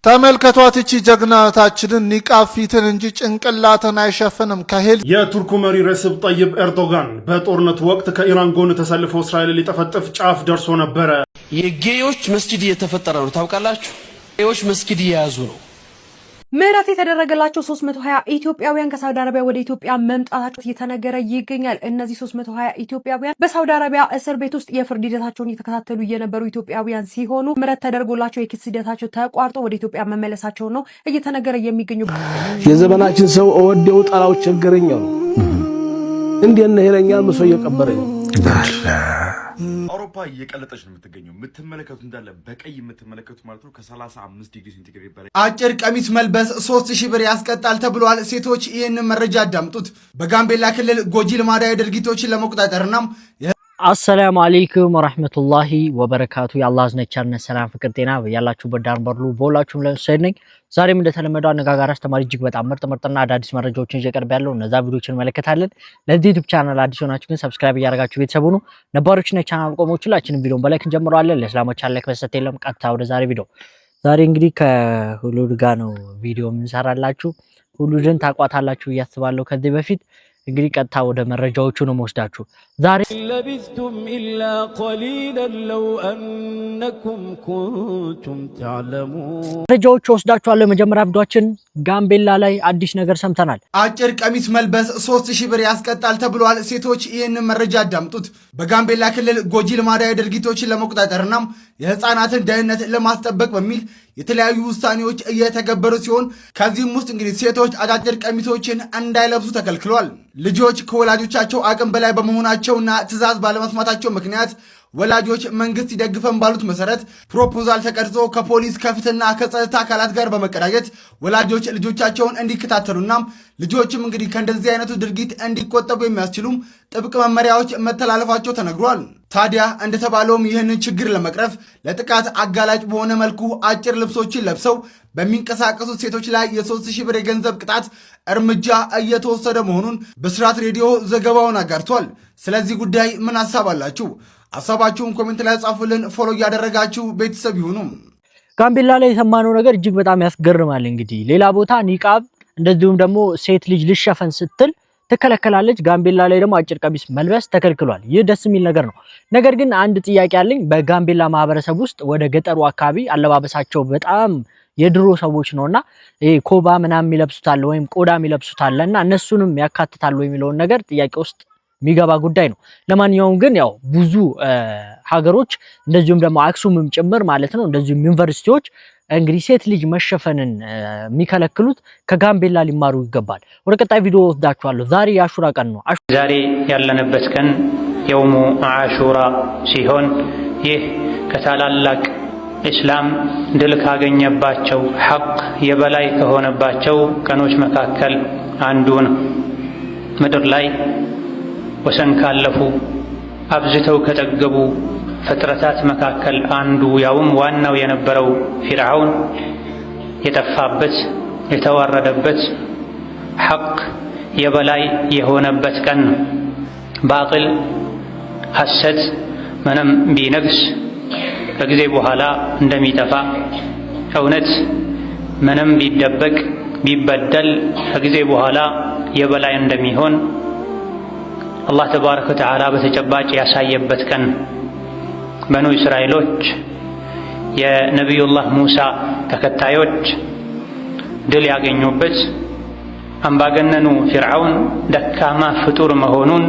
ተመልከቷት እቺ ጀግናታችንን ኒቃብ ፊትን እንጂ ጭንቅላትን አይሸፍንም ከሄል የቱርኩ መሪ ረሲፕ ጠይብ ኤርዶጋን በጦርነቱ ወቅት ከኢራን ጎን ተሰልፈው እስራኤልን ሊጠፈጥፍ ጫፍ ደርሶ ነበረ። የጌዮች መስጊድ እየተፈጠረ ነው ታውቃላችሁ። ጌዮች መስጊድ እየያዙ ነው። ምህረት የተደረገላቸው 320 ኢትዮጵያውያን ከሳውዲ አረቢያ ወደ ኢትዮጵያ መምጣታቸው እየተነገረ ይገኛል። እነዚህ 320 ኢትዮጵያውያን በሳውዲ አረቢያ እስር ቤት ውስጥ የፍርድ ሂደታቸውን እየተከታተሉ የነበሩ ኢትዮጵያውያን ሲሆኑ ምህረት ተደርጎላቸው የክስ ሂደታቸው ተቋርጦ ወደ ኢትዮጵያ መመለሳቸው ነው እየተነገረ የሚገኙ። የዘመናችን ሰው እወደው ጣላው ቸገረኛው እንዴት ነው ይለኛል መስሎ እየቀበረኝ አውሮፓ እየቀለጠች ነው የምትገኘው። የምትመለከቱት እንዳለ በቀይ የምትመለከቱት ማለት ነው ከ35 ዲግሪ ሴንቲግሬድ በላይ አጭር ቀሚስ መልበስ 3000 ብር ያስቀጣል ተብሏል። ሴቶች ይህንን መረጃ አዳምጡት። በጋምቤላ ክልል ጎጂ ልማዳዊ ድርጊቶችን ለመቆጣጠርና አሰላሙ አለይኩም ወራህመቱላሂ ወበረካቱ። የአላህ ዝነቻርነት ሰላም ፍቅር ጤና ያላችሁበት ዳር በርሉ በሁላችሁም ለሰይድ ነኝ። ዛሬም እንደተለመደው አነጋጋሪ አስተማሪ እጅግ በጣም ምርጥና አዳዲስ መረጃዎችን እየቀርብ ያለው እነዛ ቪዲዮዎችን እንመለከታለን። ለዚህ ዩቲዩብ ቻናል አዲስ ሆናችሁ ግን ሰብስክራይብ እያደረጋችሁ ቤተሰብ ሁኑ። ነባሮችና ቻናል ቆሞች ሁላችንም ቪዲዮን በላይክ እንጀምረዋለን። ለእስላሞች ላይክ መስጠት የለም። ቀጥታ ወደ ዛሬ ቪዲዮ። ዛሬ እንግዲህ ከሁሉድ ጋር ነው ቪዲዮ የምንሰራላችሁ። ሁሉድን ታቋታላችሁ እያስባለሁ ከዚህ በፊት እንግዲህ ቀጥታ ወደ መረጃዎቹ ነው ወስዳችሁ ዛሬ ለቢስቱም ኢላ ቀሊላን ለው አንኩም ኩንቱም ተዕለሙን መረጃዎቹ ወስዳችኋለሁ። መጀመሪያ ቪዲዮአችን ጋምቤላ ላይ አዲስ ነገር ሰምተናል። አጭር ቀሚስ መልበስ 3000 ብር ያስቀጣል ተብሏል። ሴቶች ይህንን መረጃ አዳምጡት። በጋምቤላ ክልል ጎጂ ልማዳዊ ድርጊቶችን ለመቆጣጠርና የህፃናትን ደህንነት ለማስጠበቅ በሚል የተለያዩ ውሳኔዎች እየተገበሩ ሲሆን ከዚህም ውስጥ እንግዲህ ሴቶች አጫጭር ቀሚሶችን እንዳይለብሱ ተከልክሏል። ልጆች ከወላጆቻቸው አቅም በላይ በመሆናቸውና ትዕዛዝ ባለመስማታቸው ምክንያት ወላጆች መንግስት ይደግፈን ባሉት መሰረት ፕሮፖዛል ተቀርጾ ከፖሊስ ከፍትና ከጸጥታ አካላት ጋር በመቀዳጀት ወላጆች ልጆቻቸውን እንዲከታተሉና ልጆችም እንግዲህ ከእንደዚህ አይነቱ ድርጊት እንዲቆጠቡ የሚያስችሉም ጥብቅ መመሪያዎች መተላለፋቸው ተነግሯል። ታዲያ እንደተባለውም ይህንን ችግር ለመቅረፍ ለጥቃት አጋላጭ በሆነ መልኩ አጭር ልብሶችን ለብሰው በሚንቀሳቀሱ ሴቶች ላይ የ3000 ብር የገንዘብ ቅጣት እርምጃ እየተወሰደ መሆኑን ብስራት ሬዲዮ ዘገባውን አጋርቷል። ስለዚህ ጉዳይ ምን ሀሳብ አላችሁ? ሀሳባችሁን ኮሜንት ላይ ጻፉልን። ፎሎ እያደረጋችሁ ቤተሰብ ይሁኑ። ጋምቤላ ላይ የሰማነው ነገር እጅግ በጣም ያስገርማል። እንግዲህ ሌላ ቦታ ኒቃብ እንደዚሁም ደግሞ ሴት ልጅ ልሸፈን ስትል ተከለከላለች። ጋምቤላ ላይ ደግሞ አጭር ቀሚስ መልበስ ተከልክሏል። ይህ ደስ የሚል ነገር ነው። ነገር ግን አንድ ጥያቄ አለኝ። በጋምቤላ ማህበረሰብ ውስጥ ወደ ገጠሩ አካባቢ አለባበሳቸው በጣም የድሮ ሰዎች ነውና ይሄ ኮባ ምናምን የሚለብሱታል ወይም ቆዳ የሚለብሱታልና እነሱንም ያካትታሉ የሚለውን ነገር ጥያቄ ውስጥ የሚገባ ጉዳይ ነው። ለማንኛውም ግን ያው ብዙ ሀገሮች እንደዚሁም ደግሞ አክሱምም ጭምር ማለት ነው እንደዚሁም ዩኒቨርሲቲዎች እንግዲህ ሴት ልጅ መሸፈንን የሚከለክሉት ከጋምቤላ ሊማሩ ይገባል። ወደ ቀጣይ ቪዲዮ ወስዳችኋለሁ። ዛሬ የአሹራ ቀን ነው። ዛሬ ያለንበት ቀን የውሙ አሹራ ሲሆን ይህ ከታላላቅ እስላም ድል ካገኘባቸው ሐቅ የበላይ ከሆነባቸው ቀኖች መካከል አንዱ ነው። ምድር ላይ ወሰን ካለፉ አብዝተው ከጠገቡ ፍጥረታት መካከል አንዱ ያውም ዋናው የነበረው ፊርዓውን የጠፋበት የተዋረደበት ሐቅ የበላይ የሆነበት ቀን ነው። ባጢል ሐሰት ምንም ቢነግስ ከጊዜ በኋላ እንደሚጠፋ፣ እውነት ምንም ቢደበቅ ቢበደል ከጊዜ በኋላ የበላይ እንደሚሆን አላህ ተባረከ ወተዓላ በተጨባጭ ያሳየበት ቀን። በኑ እስራኤሎች የነቢዩላህ ሙሳ ተከታዮች ድል ያገኙበት፣ አምባገነኑ ፊርዓውን ደካማ ፍጡር መሆኑን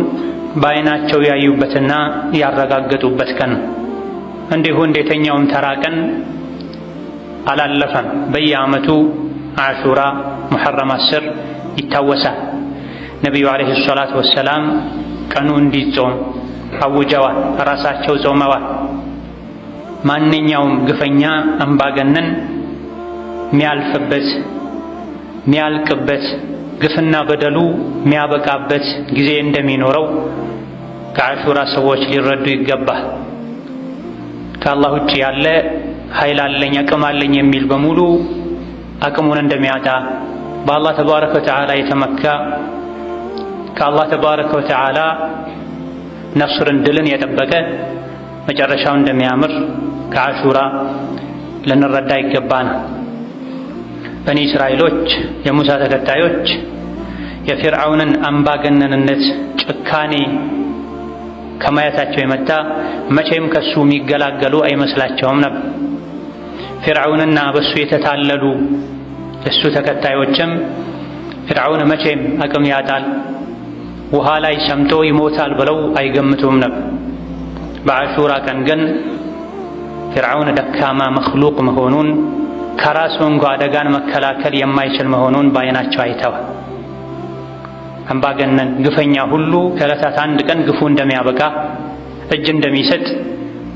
በዓይናቸው ያዩበትና ያረጋገጡበት ቀን። እንዲሁ እንደተኛውም ተራ ቀን አላለፈም። በየዓመቱ አሹራ ሙሐረም 10 ይታወሳል። ነቢዩ ዓለይሂ ሰላቱ ወሰላም ቀኑ እንዲጾም አውጀዋል። ራሳቸው ጾመዋል። ማንኛውም ግፈኛ አምባገነን ሚያልፍበት ሚያልቅበት ግፍና በደሉ ሚያበቃበት ጊዜ እንደሚኖረው ከአሹራ ሰዎች ሊረዱ ይገባል። ከአላህ ውጭ ያለ ኃይል አለኝ አቅም አለኝ የሚል በሙሉ አቅሙን እንደሚያጣ፣ በአላህ ተባረከ ወተዓላ የተመካ ከአላህ ተባረከ ወተዓላ ነስርን ድልን የጠበቀ መጨረሻው እንደሚያምር ከአሹራ ልንረዳ ይገባናል። በኒ እስራኤሎች የሙሳ ተከታዮች የፊርዓውንን አምባገነንነት ጭካኔ ከማየታቸው የመጣ መቼም ከሱ የሚገላገሉ አይመስላቸውም ነበር። ፊርዓውንና በሱ የተታለሉ የሱ ተከታዮችም ፊርዓውን መቼም አቅም ያጣል፣ ውሃ ላይ ሰምጦ ይሞታል ብለው አይገምቱም ነበር። በአሹራ ቀን ግን ፊርዓውን ደካማ መኽሉቅ መሆኑን ከራሱ እንኳ አደጋን መከላከል የማይችል መሆኑን በዓይናቸው አይተዋል። አምባገነን ግፈኛ ሁሉ ከዕለታት አንድ ቀን ግፉ እንደሚያበቃ እጅ እንደሚሰጥ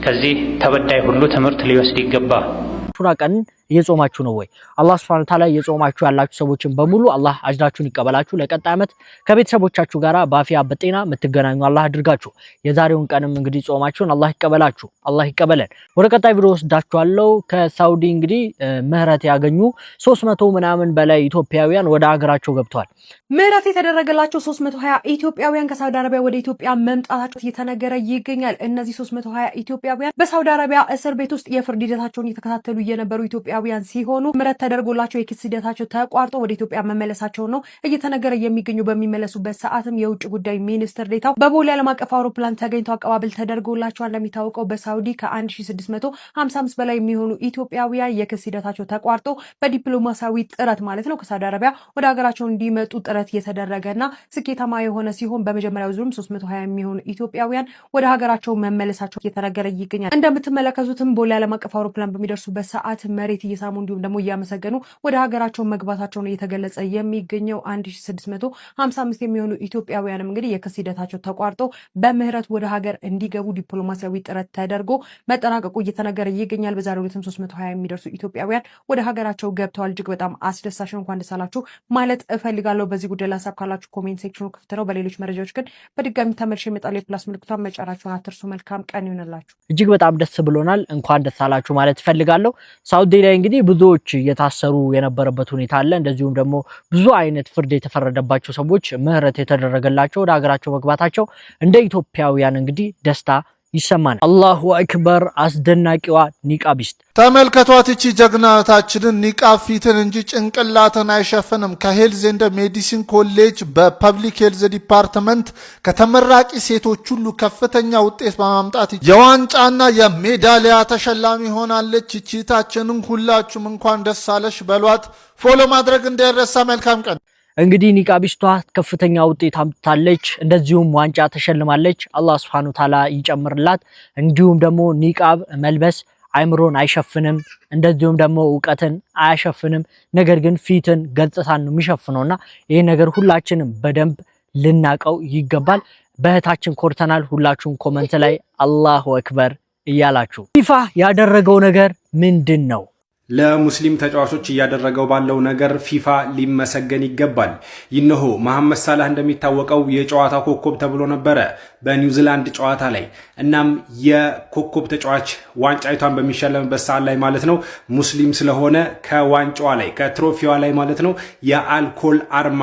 ከዚህ ተበዳይ ሁሉ ትምህርት ሊወስድ ይገባል። አሹራ ቀን እየጾማችሁ ነው ወይ? አላህ Subhanahu Wa Ta'ala እየጾማችሁ ያላችሁ ሰዎችን በሙሉ አላህ አጅራችሁን ይቀበላችሁ። ለቀጣይ ዓመት ከቤተሰቦቻችሁ ጋራ በአፊያ በጤና የምትገናኙ አላህ አድርጋችሁ። የዛሬውን ቀንም እንግዲህ ጾማችሁን አላህ ይቀበላችሁ፣ አላህ ይቀበለን። ወደ ቀጣይ ቪዲዮ ወስዳችኋለሁ። ከሳውዲ እንግዲህ ምህረት ያገኙ 300 ምናምን በላይ ኢትዮጵያውያን ወደ ሀገራቸው ገብተዋል። ምህረት የተደረገላቸው 320 ኢትዮጵያውያን ከሳውዲ አረቢያ ወደ ኢትዮጵያ መምጣታቸው እየተነገረ ይገኛል። እነዚህ 320 ኢትዮጵያውያን በሳውዲ አረቢያ እስር ቤት ውስጥ የፍርድ ሂደታቸውን እየተከታተሉ የነበሩ ኢትዮጵያውያን ሲሆኑ ምህረት ተደርጎላቸው የክስ ሂደታቸው ተቋርጦ ወደ ኢትዮጵያ መመለሳቸው ነው እየተነገረ የሚገኙ። በሚመለሱበት ሰዓትም የውጭ ጉዳይ ሚኒስትር ዴኤታው በቦሌ ዓለም አቀፍ አውሮፕላን ተገኝተው አቀባበል ተደርጎላቸዋል። እንደሚታወቀው በሳውዲ ከ1655 በላይ የሚሆኑ ኢትዮጵያውያን የክስ ሂደታቸው ተቋርጦ በዲፕሎማሲያዊ ጥረት ማለት ነው ከሳውዲ አረቢያ ወደ ሀገራቸው እንዲመጡ ጥረት የተደረገና ስኬታማ የሆነ ሲሆን በመጀመሪያው ዙርም 320 የሚሆኑ ኢትዮጵያውያን ወደ ሀገራቸው መመለሳቸው እየተነገረ ይገኛል። እንደምትመለከቱትም ቦሌ ዓለም አቀፍ አውሮፕላን በሚደርሱበት ሰዓት መሬት እየሳሙ እንዲሁም ደግሞ እያመሰገኑ ወደ ሀገራቸው መግባታቸውን እየተገለጸ የሚገኘው 1655 የሚሆኑ ኢትዮጵያውያንም እንግዲህ የክስ ሂደታቸው ተቋርጦ በምህረት ወደ ሀገር እንዲገቡ ዲፕሎማሲያዊ ጥረት ተደርጎ መጠናቀቁ እየተነገረ ይገኛል። በዛሬው ዕለትም 320 የሚደርሱ ኢትዮጵያውያን ወደ ሀገራቸው ገብተዋል። እጅግ በጣም አስደሳች ነው። እንኳን ደስ አላችሁ ማለት እፈልጋለሁ። በዚህ ጉዳይ ላይ ሀሳብ ካላችሁ ኮሜንት ሴክሽኑ ክፍት ነው። በሌሎች መረጃዎች ግን በድጋሚ ተመልሼ እመጣለሁ። የፕላስ ምልክቷን መጫናችሁን አትርሱ። መልካም ቀን ይሁንላችሁ። እጅግ በጣም ደስ ብሎናል። እንኳን ደስ አላችሁ ማለት እፈልጋለሁ። ሳውዲ ላይ እንግዲህ ብዙዎች እየታሰሩ የነበረበት ሁኔታ አለ። እንደዚሁም ደግሞ ብዙ አይነት ፍርድ የተፈረደባቸው ሰዎች ምህረት የተደረገላቸው ወደ ሀገራቸው መግባታቸው እንደ ኢትዮጵያውያን እንግዲህ ደስታ ይሰማናል። አላሁ አክበር። አስደናቂዋ ኒቃቢስት ተመልከቷት። እቺ ጀግናታችንን ኒቃብ ፊትን እንጂ ጭንቅላትን አይሸፍንም። ከሄልዝ ኤንድ ሜዲሲን ኮሌጅ በፐብሊክ ሄልዝ ዲፓርትመንት ከተመራቂ ሴቶች ሁሉ ከፍተኛ ውጤት በማምጣት የዋንጫና የሜዳሊያ ተሸላሚ ሆናለች። እቺታችንን ሁላችሁም እንኳን ደስ አለሽ በሏት። ፎሎ ማድረግ እንዳይረሳ። መልካም ቀን። እንግዲህ ኒቃቢስቷ ከፍተኛ ውጤት አምጥታለች፣ እንደዚሁም ዋንጫ ተሸልማለች። አላህ Subhanahu Wa Ta'ala ይጨምርላት። እንዲሁም ደግሞ ኒቃብ መልበስ አይምሮን አይሸፍንም፣ እንደዚሁም ደግሞ ዕውቀትን አያሸፍንም። ነገር ግን ፊትን ገጽታን ነው የሚሸፍነውና ይሄ ነገር ሁላችንም በደንብ ልናቀው ይገባል። በእህታችን ኮርተናል። ሁላችሁም ኮሜንት ላይ አላሁ አክበር እያላችሁ ፊፋ ያደረገው ነገር ምንድነው? ለሙስሊም ተጫዋቾች እያደረገው ባለው ነገር ፊፋ ሊመሰገን ይገባል። ይነሆ መሐመድ ሳላህ እንደሚታወቀው የጨዋታ ኮከብ ተብሎ ነበረ በኒውዚላንድ ጨዋታ ላይ። እናም የኮከብ ተጫዋች ዋንጫይቷን በሚሸለምበት ሰዓት ላይ ማለት ነው ሙስሊም ስለሆነ ከዋንጫዋ ላይ ከትሮፊዋ ላይ ማለት ነው የአልኮል አርማ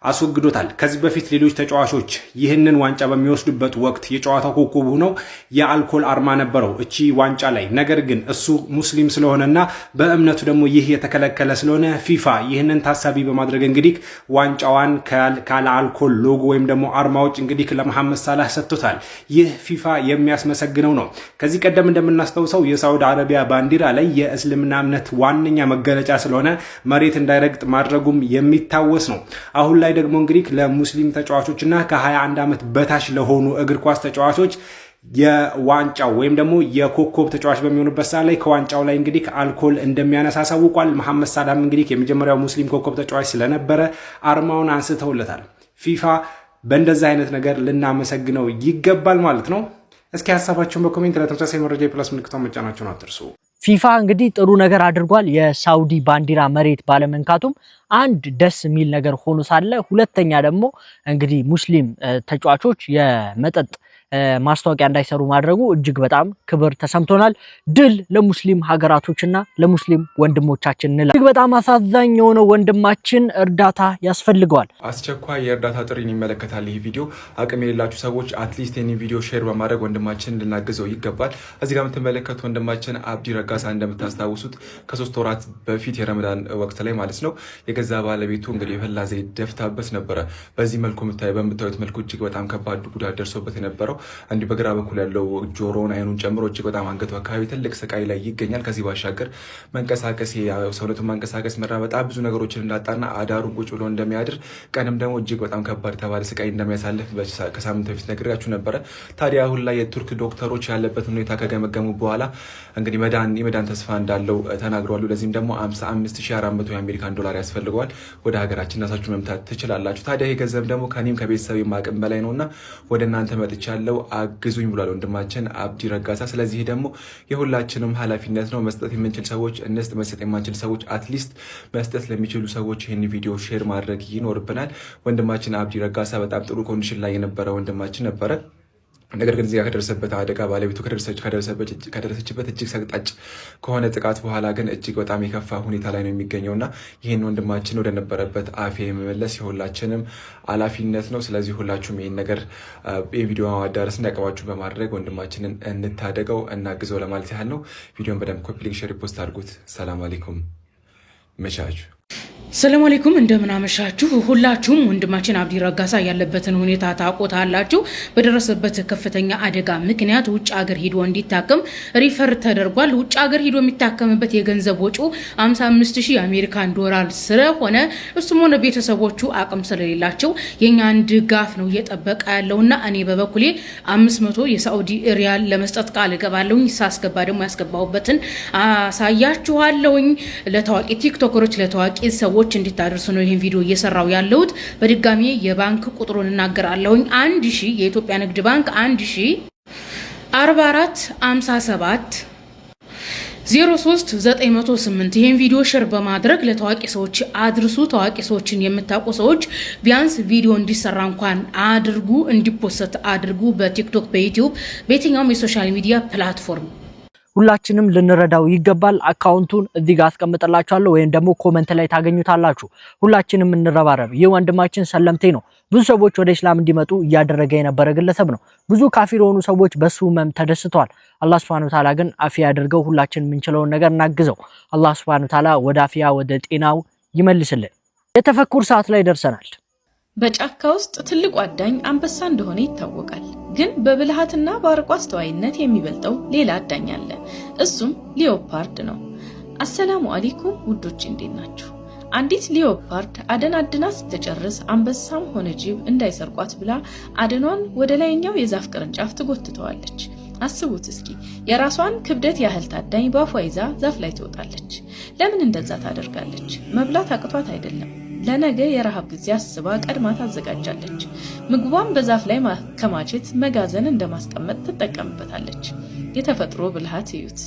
አስወግዶታል። ከዚህ በፊት ሌሎች ተጫዋቾች ይህንን ዋንጫ በሚወስዱበት ወቅት የጨዋታ ኮከብ ሆነው የአልኮል አርማ ነበረው እቺ ዋንጫ ላይ። ነገር ግን እሱ ሙስሊም ስለሆነና በእምነቱ ደግሞ ይህ የተከለከለ ስለሆነ ፊፋ ይህንን ታሳቢ በማድረግ እንግዲህ ዋንጫዋን ካለ አልኮል ሎጎ ወይም ደግሞ አርማዎች እንግዲህ ለመሐመድ ሳላህ ሰጥቶታል። ይህ ፊፋ የሚያስመሰግነው ነው። ከዚህ ቀደም እንደምናስታውሰው የሳውዲ አረቢያ ባንዲራ ላይ የእስልምና እምነት ዋነኛ መገለጫ ስለሆነ መሬት እንዳይረግጥ ማድረጉም የሚታወስ ነው። አሁን ላይ ደግሞ እንግዲህ ለሙስሊም ተጫዋቾችና ከ21 ዓመት በታች ለሆኑ እግር ኳስ ተጫዋቾች የዋንጫው ወይም ደግሞ የኮከብ ተጫዋች በሚሆኑበት ሰዓት ላይ ከዋንጫው ላይ እንግዲህ አልኮል እንደሚያነሳ አሳውቋል። መሐመድ ሳላህ እንግዲህ የመጀመሪያው ሙስሊም ኮከብ ተጫዋች ስለነበረ አርማውን አንስተውለታል። ፊፋ በእንደዛ አይነት ነገር ልናመሰግነው ይገባል ማለት ነው። እስኪ ሐሳባችሁን በኮሜንት ለተመሳሳይ መረጃ የፕላስ ምልክቱን መጫናችሁን አትርሱ። ፊፋ እንግዲህ ጥሩ ነገር አድርጓል። የሳውዲ ባንዲራ መሬት ባለመንካቱም አንድ ደስ የሚል ነገር ሆኖ ሳለ፣ ሁለተኛ ደግሞ እንግዲህ ሙስሊም ተጫዋቾች የመጠጥ ማስታወቂያ እንዳይሰሩ ማድረጉ እጅግ በጣም ክብር ተሰምቶናል። ድል ለሙስሊም ሀገራቶችና ለሙስሊም ወንድሞቻችን እንላለን። እጅግ በጣም አሳዛኝ የሆነው ወንድማችን እርዳታ ያስፈልገዋል። አስቸኳይ የእርዳታ ጥሪን ይመለከታል ይህ ቪዲዮ። አቅም የሌላችሁ ሰዎች አትሊስት ይህን ቪዲዮ ሼር በማድረግ ወንድማችን ልናግዘው ይገባል። እዚህ ጋር የምትመለከቱ ወንድማችን አብዲ ረጋሳ እንደምታስታውሱት ከ3 ወራት በፊት የረመዳን ወቅት ላይ ማለት ነው የገዛ ባለቤቱ እንግዲህ የፈላ ዘይት ደፍታበት ነበረ። በዚህ መልኩ በምታዩት መልኩ እጅግ በጣም ከባድ ጉዳት ደርሶበት የነበረው እንዲህ በግራ በኩል ያለው ጆሮውን አይኑን ጨምሮ እጅግ በጣም አንገቱ አካባቢ ትልቅ ስቃይ ላይ ይገኛል። ከዚህ ባሻገር መንቀሳቀስ ሰውነቱን መንቀሳቀስ መራመጣ ብዙ ነገሮችን እንዳጣና አዳሩ ቁጭ ብሎ እንደሚያድር ቀንም ደግሞ እጅግ በጣም ከባድ ተባለ ስቃይ እንደሚያሳልፍ ከሳምንት በፊት ነግሬያችሁ ነበረ። ታዲያ አሁን ላይ የቱርክ ዶክተሮች ያለበትን ሁኔታ ከገመገሙ በኋላ እንግዲህ የመዳን ተስፋ እንዳለው ተናግረዋል። ለዚህም ደግሞ 55400 የአሜሪካን ዶላር ያስፈልገዋል። ወደ ሀገራችን ራሳችሁ መምታት ትችላላችሁ። ታዲያ ይህ ገንዘብ ደግሞ ከኔም ከቤተሰብ አቅም በላይ ነውና ወደ እናንተ መጥቻለሁ አግዙኝ ብሏል ወንድማችን አብዲ ረጋሳ። ስለዚህ ደግሞ የሁላችንም ኃላፊነት ነው። መስጠት የምንችል ሰዎች እንስጥ፣ መስጠት የማንችል ሰዎች አትሊስት መስጠት ለሚችሉ ሰዎች ይህን ቪዲዮ ሼር ማድረግ ይኖርብናል። ወንድማችን አብዲ ረጋሳ በጣም ጥሩ ኮንዲሽን ላይ የነበረ ወንድማችን ነበረ። ነገር ግን እዚያ ከደረሰበት አደጋ ባለቤቱ ከደረሰችበት እጅግ ሰቅጣጭ ከሆነ ጥቃት በኋላ ግን እጅግ በጣም የከፋ ሁኔታ ላይ ነው የሚገኘውና ይህን ወንድማችን ወደ ነበረበት አፊያ የመመለስ የሁላችንም ኃላፊነት ነው። ስለዚህ ሁላችሁም ይህን ነገር የቪዲዮ ማዳረስ እንዳያቀባችሁ በማድረግ ወንድማችንን እንታደገው እናግዘው ለማለት ያህል ነው። ቪዲዮን በደንብ ኮፒ ሊንክ ሼር ፖስት አድርጉት። ሰላም አለይኩም መቻችሁ። ሰላም አለይኩም እንደምን አመሻችሁ። ሁላችሁም ወንድማችን አብዲ ረጋሳ ያለበትን ሁኔታ ታውቁታላችሁ። በደረሰበት ከፍተኛ አደጋ ምክንያት ውጭ ሀገር ሄዶ እንዲታከም ሪፈር ተደርጓል። ውጭ ሀገር ሄዶ የሚታከምበት የገንዘብ ወጪው 55000 የአሜሪካን ዶላር ስለሆነ እሱም ሆነ ቤተሰቦቹ አቅም ስለሌላቸው የኛን ድጋፍ ነው እየጠበቀ ያለውና እኔ በበኩሌ 500 የሳዑዲ ሪያል ለመስጠት ቃል እገባለሁኝ። ሳስገባ ደግሞ ያስገባሁበትን አሳያችኋለሁኝ። ለታዋቂ ቲክቶከሮች ለታዋቂ ሰዎች እንዲታደርሱ ነው ይሄን ቪዲዮ እየሰራው ያለሁት። በድጋሚ የባንክ ቁጥሩን እናገራለሁኝ። 1000 የኢትዮጵያ ንግድ ባንክ 104457 03908 ይሄን ቪዲዮ ሼር በማድረግ ለታዋቂ ሰዎች አድርሱ። ታዋቂ ሰዎችን የምታውቁ ሰዎች ቢያንስ ቪዲዮ እንዲሰራ እንኳን አድርጉ፣ እንዲፖስት አድርጉ። በቲክቶክ፣ በዩቲዩብ፣ በየትኛውም የሶሻል ሚዲያ ፕላትፎርም ሁላችንም ልንረዳው ይገባል። አካውንቱን እዚህ ጋር አስቀምጥላችኋለሁ ወይም ደግሞ ኮሜንት ላይ ታገኙታላችሁ። ሁላችንም እንረባረብ። ይህ ወንድማችን ሰለምቴ ነው። ብዙ ሰዎች ወደ እስላም እንዲመጡ እያደረገ የነበረ ግለሰብ ነው። ብዙ ካፊር የሆኑ ሰዎች በሱ ህመም ተደስተዋል። አላህ Subhanahu Wa Ta'ala ግን አፊያ ያድርገው። ሁላችንም የምንችለውን ነገር እናግዘው። አላህ Subhanahu Wa Ta'ala ወደ አፊያ ወደ ጤናው ይመልስልን። የተፈኩር ሰዓት ላይ ደርሰናል። በጫካ ውስጥ ትልቁ አዳኝ አንበሳ እንደሆነ ይታወቃል። ግን በብልሃትና በአርቆ አስተዋይነት የሚበልጠው ሌላ አዳኝ አለ። እሱም ሊዮፓርድ ነው። አሰላሙ አለይኩም ውዶች፣ እንዴት ናችሁ? አንዲት ሊዮፓርድ አደን አድና ስትጨርስ አንበሳም ሆነ ጅብ እንዳይሰርቋት ብላ አደኗን ወደ ላይኛው የዛፍ ቅርንጫፍ ትጎትተዋለች። አስቡት እስኪ የራሷን ክብደት ያህል ታዳኝ ባፏ ይዛ ዛፍ ላይ ትወጣለች። ለምን እንደዛ ታደርጋለች? መብላት አቅቷት አይደለም። ለነገ የረሃብ ጊዜ አስባ ቀድማ ታዘጋጃለች። ምግቧን በዛፍ ላይ ማከማቸት መጋዘን እንደማስቀመጥ ትጠቀምበታለች። የተፈጥሮ ብልሃት እዩት።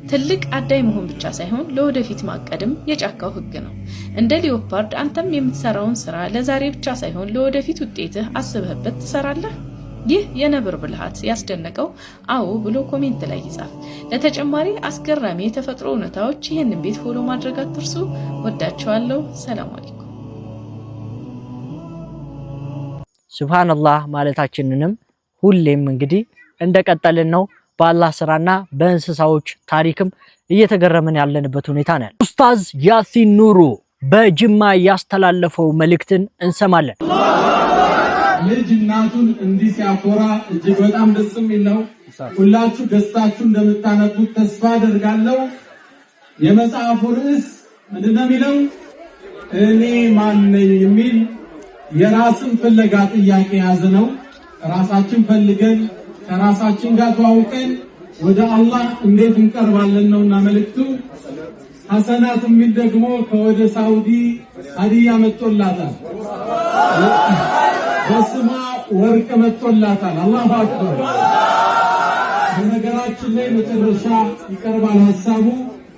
ትልቅ አዳኝ መሆን ብቻ ሳይሆን ለወደፊት ማቀድም የጫካው ህግ ነው። እንደ ሊዮፓርድ አንተም የምትሰራውን ስራ ለዛሬ ብቻ ሳይሆን ለወደፊት ውጤትህ አስበህበት ትሰራለህ። ይህ የነብር ብልሃት ያስደነቀው አዎ ብሎ ኮሜንት ላይ ይጻፍ። ለተጨማሪ አስገራሚ የተፈጥሮ እውነታዎች ይህንን ቤት ፎሎ ማድረግ አትርሱ። ወዳችኋለሁ። ሰላም አለይኩም። ሱብሃንአላህ ማለታችንንም ሁሌም እንግዲህ እንደቀጠልን ነው። በአላህ ስራና በእንስሳዎች ታሪክም እየተገረመን ያለንበት ሁኔታ ነው። ኡስታዝ ያሲን ኑሩ በጅማ ያስተላለፈው መልእክትን እንሰማለን። ልጅ እናቱን እንዲህ ሲያኮራ እጅግ በጣም ደስ የሚል ነው። ሁላችሁ ደስታችሁ እንደምታነቡት ተስፋ አደርጋለሁ። የመጽሐፉ ርዕስ ምንድነው የሚለው? እኔ ማን ነኝ የሚል የራስን ፍለጋ ጥያቄ ያዘ ነው። ራሳችን ፈልገን ከራሳችን ጋር ተዋውቀን ወደ አላህ እንዴት እንቀርባለን ነውና መልእክቱ። ሐሰናት የሚል ደግሞ ከወደ ሳውዲ ሀዲያ መጥቶላታል። በስማ ወርቅ መጥቶላታል። አላሁ አክበር። በነገራችን ላይ መጨረሻ ይቀርባል ሐሳቡ።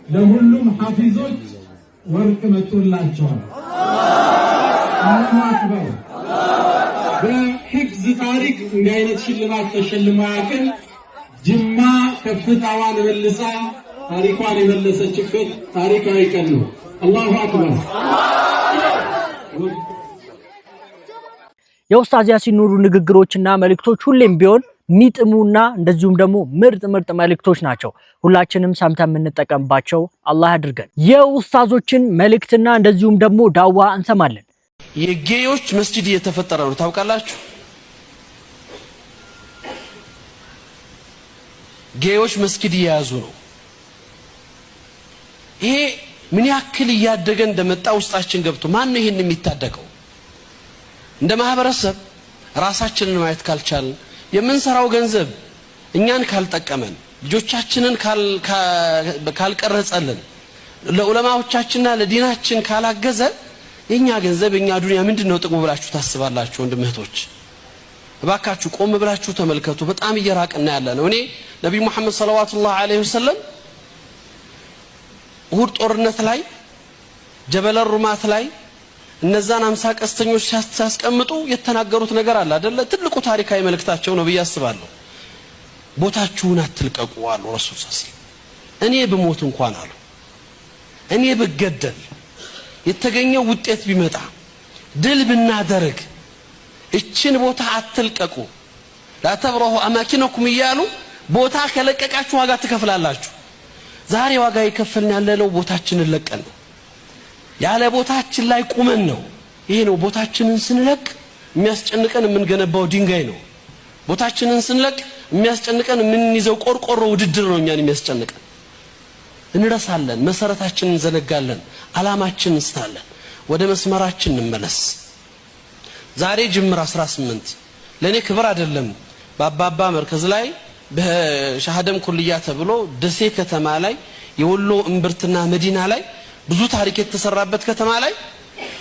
ለሁሉም ሐፊዞች ወርቅ መጥቶላቸዋል። አላሁ አክበር። በሂፍዝ ታሪክ እንዲህ አይነት ሽልማት ተሸልማ ያክል ጅማ ከፍታዋን መልሳ ታሪኳን የመለሰችበት ታሪካዊ ቀን ነው። አላሁ አክበር። የኡስታዝ ያሲን ኑሩ ንግግሮችና መልእክቶች ሁሌም ቢሆን ሚጥሙና እንደዚሁም ደግሞ ምርጥ መልእክቶች ናቸው። ሁላችንም ሰምተን የምንጠቀምባቸው አላህ ያድርገን። የኡስታዞችን መልእክትና እንደዚሁም ደግሞ ዳዋ እንሰማለን። የጌዮች መስጂድ እየተፈጠረ ነው ታውቃላችሁ? ጌዮች መስጊድ እየያዙ ነው። ይሄ ምን ያክል እያደገ እንደመጣ ውስጣችን ገብቶ ማን ነው ይሄን የሚታደገው? እንደ ማህበረሰብ ራሳችንን ማየት ካልቻልን የምንሰራው ገንዘብ እኛን ካልጠቀመን ልጆቻችንን ካልቀረጸልን ለዑለማዎቻችንና ለዲናችን ካላገዘ የኛ ገንዘብ የኛ ዱንያ ምንድነው ጥቅሙ ብላችሁ ታስባላችሁ? ወንድም እህቶች እባካችሁ ቆም ብላችሁ ተመልከቱ። በጣም እየራቅና ያለ ነው። እኔ ነብዩ መሐመድ ሰለላሁ ዐለይሂ ወሰለም ኡሁድ ጦርነት ላይ ጀበለ ሩማት ላይ እነዛን 50 ቀስተኞች ሲያስቀምጡ የተናገሩት ነገር አለ አይደለ? ትልቁ ታሪካዊ መልእክታቸው ነው ብዬ አስባለሁ። ቦታችሁን አትልቀቁ አሉ ረሱል ሰለላሁ ዐለይሂ ወሰለም። እኔ ብሞት እንኳን አሉ እኔ ብገደል የተገኘው ውጤት ቢመጣ ድል ብናደርግ እችን ቦታ አትልቀቁ ላተብረሁ አማኪነኩም እያሉ ቦታ ከለቀቃችሁ ዋጋ ትከፍላላችሁ። ዛሬ ዋጋ ይከፈልን ያለው ቦታችንን ለቀን ነው። ያለ ቦታችን ላይ ቁመን ነው። ይሄ ነው ቦታችንን ስንለቅ የሚያስጨንቀን የምንገነባው ድንጋይ ነው። ቦታችንን ስንለቅ የሚያስጨንቀን የምንይዘው ቆርቆሮ ውድድር ነው እኛን የሚያስጨንቀን። እንረሳለን፣ መሰረታችንን እንዘነጋለን፣ አላማችንን እንስታለን። ወደ መስመራችን እንመለስ። ዛሬ ጅምር 18 ለኔ ክብር አይደለም። በአባባ መርከዝ ላይ በሻሃደም ኩልያ ተብሎ ደሴ ከተማ ላይ የወሎ እምብርትና መዲና ላይ ብዙ ታሪክ የተሰራበት ከተማ ላይ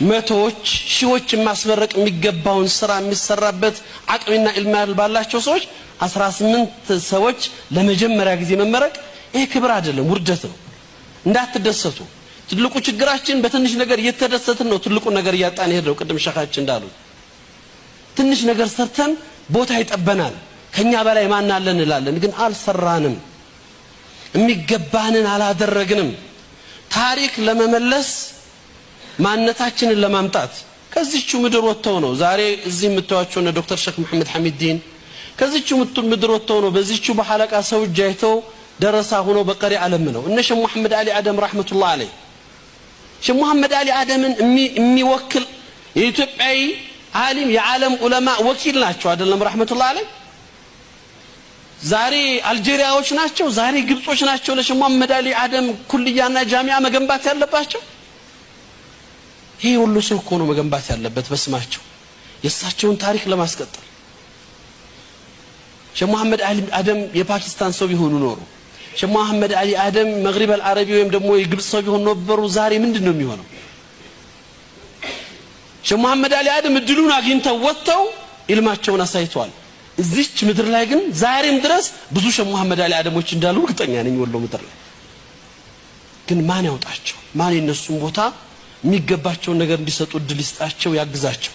መቶዎች ሺዎች ማስመረቅ የሚገባውን ስራ የሚሰራበት አቅምና ኢልም ባላቸው ሰዎች 18 ሰዎች ለመጀመሪያ ጊዜ መመረቅ ይሄ ክብር አይደለም፣ ውርደት ነው። እንዳትደሰቱ። ትልቁ ችግራችን በትንሽ ነገር እየተደሰትን ነው ትልቁ ነገር እያጣን ሄደው። ቅድም ሸኻችን እንዳሉት ትንሽ ነገር ሰርተን ቦታ ይጠበናል። ከኛ በላይ ማን አለ እንላለን፣ ግን አልሰራንም፣ የሚገባንን አላደረግንም። ታሪክ ለመመለስ ማንነታችንን ለማምጣት ከዚህቹ ምድር ወጥተው ነው ዛሬ እዚህ የምታዩቸው እነ ዶክተር ሼክ መሐመድ ሐሚዲን ከዚህቹ ምድር ወጥተው ነው በዚህቹ በሐለቃ ሰው ጃይተው ደረሳ ሆኖ በቀሪ ዓለም ነው እነ ሼክ መሐመድ አሊ አደም ረህመቱላህ አለይ። ሼክ መሐመድ አሊ አደምን የሚወክል የኢትዮጵያዊ ዓሊም የዓለም ዑለማ ወኪል ናቸው አይደለም? ረህመቱላህ አለይ። ዛሬ አልጄሪያዎች ናቸው፣ ዛሬ ግብጾች ናቸው ለሼክ መሐመድ አሊ አደም ኩልያና ጃሚዓ መገንባት ያለባቸው። ይሄ ሁሉ ሰው እኮ ነው መገንባት ያለበት በስማቸው የእሳቸውን ታሪክ ለማስቀጠል። ሼክ መሐመድ አሊ አደም የፓኪስታን ሰው ቢሆኑ ኖሮ ሼክ መሐመድ አሊ አደም መግሪብ አልዓረቢ ወይም ደግሞ የግብጽ ሰው ቢሆኑ ነበሩ ዛሬ ምንድነው የሚሆነው? ሼክ መሐመድ አሊ አደም እድሉን አግኝተው ወጥተው ኢልማቸውን አሳይተዋል። እዚች ምድር ላይ ግን ዛሬም ድረስ ብዙ ሼክ መሐመድ አሊ አደሞች እንዳሉ እርግጠኛ ነኝ ወሎ ምድር ላይ። ግን ማን ያውጣቸው? ማን የነሱን ቦታ የሚገባቸውን ነገር እንዲሰጡ እድል ይስጣቸው፣ ያግዛቸው።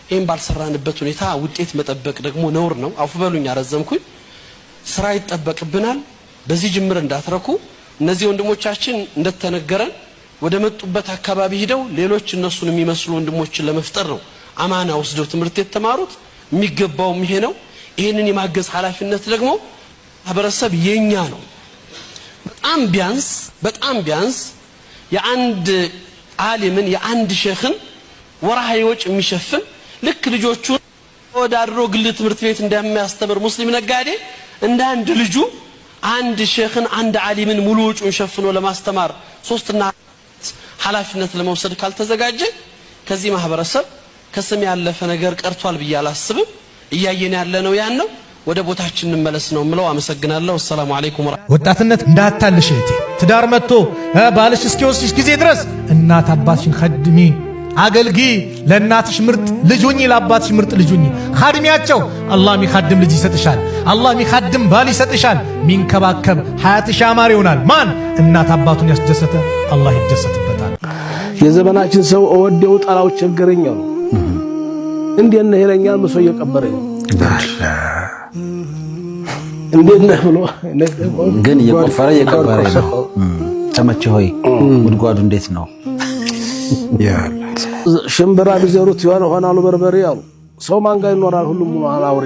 ይሄን ባልሰራንበት ሁኔታ ውጤት መጠበቅ ደግሞ ነውር ነው። አፉ በሉኝ አረዘምኩኝ። ስራ ይጠበቅብናል። በዚህ ጅምር እንዳትረኩ። እነዚህ ወንድሞቻችን እንደተነገረን ወደ መጡበት አካባቢ ሄደው ሌሎች እነሱን የሚመስሉ ወንድሞችን ለመፍጠር ነው አማና ወስደው ትምህርት የተማሩት። የሚገባው ይሄ ነው። ይሄንን የማገዝ ኃላፊነት ደግሞ ማህበረሰብ የኛ ነው። በጣም ቢያንስ የአንድ ዓሊምን የአንድ ሼኽን ወርሃዊ ወጪ የሚሸፍን ልክ ልጆቹን ወዳድሮ ግል ትምህርት ቤት እንደሚያስተምር ሙስሊም ነጋዴ እንደ አንድ ልጁ አንድ ሼኽን አንድ ዓሊምን ሙሉ ወጪውን ሸፍኖ ለማስተማር ሶስትና ኃላፊነት ለመውሰድ ካልተዘጋጀ ከዚህ ማህበረሰብ ከስም ያለፈ ነገር ቀርቷል ብዬ አላስብም። እያየን ያለነው ያን ነው። ወደ ቦታችን እንመለስ ነው ምለው። አመሰግናለሁ። ሰላም አለይኩም። ወጣትነት እንዳታልሽ እህቴ። ትዳር መጥቶ ባልሽ እስኪወስድሽ ጊዜ ድረስ እናት አባትሽን ኸድሚ፣ አገልጊ። ለእናትሽ ምርጥ ልጅ ሁኚ፣ ለአባትሽ ምርጥ ልጅ ሁኚ። ኻድሚያቸው። አላህ ሚኻድም ልጅ ይሰጥሻል። አላህ ሚኻድም ባል ይሰጥሻል። ሚንከባከብ ሐያትሽ ያማረ ይሆናል። ማን እናት አባቱን ያስደሰተ አላህ ይደሰትበታል። የዘመናችን ሰው እወደው ጠላው ቸገረኝ ነው። እንዴት ነህ ይለኛል ምሶ እየቀበረኝ እንዴት ነህ ብሎ ግን እየቆፈረ እየቀበረኝ ነው። ተመቸ ሆይ ጉድጓዱ እንዴት ነው? ሽምብራ ቢዘሩት ይሆናሉ በርበሬ አሉ። ሰው ማን ጋር ይኖራል? ሁሉም ነው አውሬ።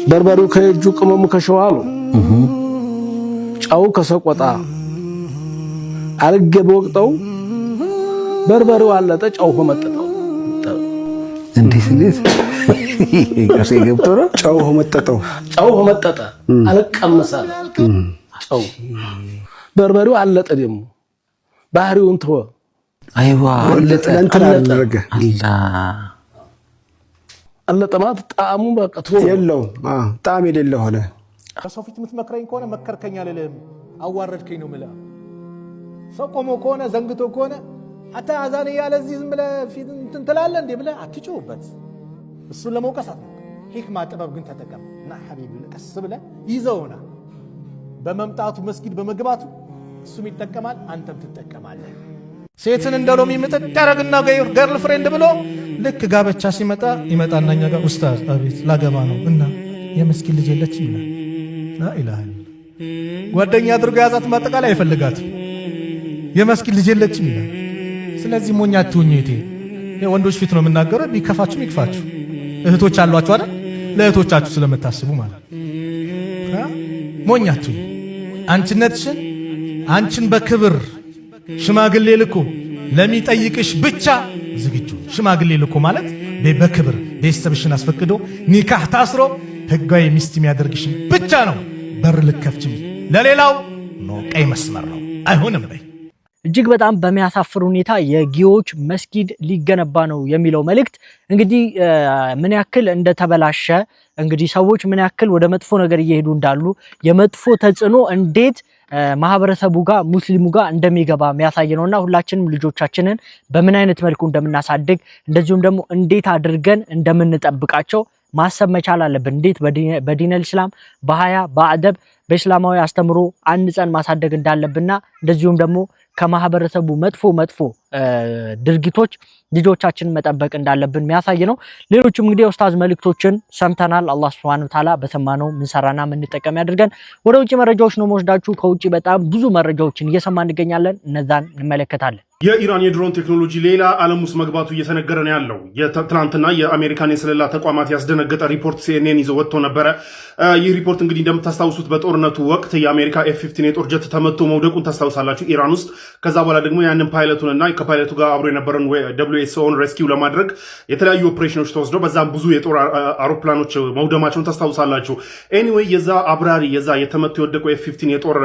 በርበሬው ከእጁ ቅመሙ ከሸዋሉ ጫው ከሰቆጣ አልገ በወቅተው በርበሬው አለጠ ጫው ሆመጠጠው። እንዴት ከሴ ገብቶ ነው ጫው ሆመጠጠ አልቀመሳል ጫው በርበሬው አለጠ ደግሞ ባህሪውን ተወ። አይዋ አለጠ አደረገ አለጠ ማለት ጣዕሙ በቃ ተወ የለውም። ጣዕም የሌለው ሆነ። ከሰው ፊት የምትመክረኝ ከሆነ መከርከኝ አልልም፣ አዋረድከኝ ነው የምልህ። ሰው ቆሞ ከሆነ ዘንግቶ ከሆነ አታ አዛን ያለ እዚህ ዝም ብለህ ፊት እንትን ትላለህ እንዴ ብለህ አትጮህበት። እሱን ለመውቀስ አትሞክር። ሂክማ ጥበብ ግን ተጠቀም እና ሐቢቢ ቀስ ብለህ ይዘውና በመምጣቱ መስጊድ በመግባቱ እሱም ይጠቀማል፣ አንተም ትጠቀማለህ። ሴትን እንደ ሎሚ ምጥጥ ያረግና ገርል ፍሬንድ ብሎ ልክ ጋብቻ ሲመጣ ይመጣና እኛ ጋር ኡስታዝ አቤት ላገባ ነው እና የመስጊድ ልጅ የለችም ይላል። ላኢላሃ ጓደኛ አድርጎ ያዛት ማጠቃላይ አይፈልጋትም። የመስጊድ ልጅ የለችም ይላል። ስለዚህ ሞኝ አትሁኝ እህቴ። የወንዶች ፊት ነው የምናገረው፣ ቢከፋችሁ ይክፋችሁ። እህቶች አሏችሁ አይደል? ለእህቶቻችሁ ስለምታስቡ ማለት ሞኝ አትሁኝ። አንቺነትሽን አንቺን በክብር ሽማግሌ ልኮ ለሚጠይቅሽ ብቻ ዝግጁ። ሽማግሌ ልኮ ማለት በክብር ቤተሰብሽን አስፈቅዶ ኒካህ ታስሮ ህጋዊ ሚስት የሚያደርግሽ ብቻ ነው በር ልከፍቺ። ለሌላው ነው ቀይ መስመር ነው፣ አይሆንም በይ። እጅግ በጣም በሚያሳፍር ሁኔታ የጊዮች መስጊድ ሊገነባ ነው የሚለው መልእክት እንግዲህ ምን ያክል እንደተበላሸ እንግዲህ ሰዎች ምን ያክል ወደ መጥፎ ነገር እየሄዱ እንዳሉ የመጥፎ ተጽዕኖ እንዴት ማህበረሰቡ ጋር ሙስሊሙ ጋር እንደሚገባ የሚያሳይ ነውና ሁላችንም ልጆቻችንን በምን አይነት መልኩ እንደምናሳድግ እንደዚሁም ደግሞ እንዴት አድርገን እንደምንጠብቃቸው ማሰብ መቻል አለብን። እንዴት በዲነል እስላም በሀያ በአደብ በእስላማዊ አስተምሮ አንጸን ማሳደግ እንዳለብንና እንደዚሁም ደግሞ ከማህበረሰቡ መጥፎ ድርጊቶች ልጆቻችንን መጠበቅ እንዳለብን የሚያሳይ ነው። ሌሎችም እንግዲህ ኡስታዝ መልእክቶችን ሰምተናል። አላህ Subhanahu Wa Ta'ala በሰማነው ምንሰራና ምንጠቀም ያድርገን። ወደ ውጪ መረጃዎች ነው መወስዳችሁ። ከውጪ በጣም ብዙ መረጃዎችን እየሰማን እንገኛለን። እነዛን እንመለከታለን። የኢራን የድሮን ቴክኖሎጂ ሌላ ዓለም ውስጥ መግባቱ እየተነገረ ነው ያለው። ትናንትና የአሜሪካን የስለላ ተቋማት ያስደነገጠ ሪፖርት CNN ይዞ ወጥቶ ነበረ። ይህ ሪፖርት እንግዲህ እንደምታስታውሱት በጦርነቱ ወቅት የአሜሪካ F-15 የጦር ጀት ተመቶ መውደቁን ታስታውሳላችሁ ኢራን ውስጥ። ከዛ በኋላ ደግሞ ያንን ፓይለቱንና ከፓይለቱ ጋር አብሮ የነበረን WSOን ሬስኪው ለማድረግ የተለያዩ ኦፕሬሽኖች ተወስደው በዛም ብዙ የጦር አውሮፕላኖች መውደማቸውን ታስታውሳላችሁ። ኤኒዌይ የዛ አብራሪ የዛ የተመቶ የወደቀው F-15 የጦር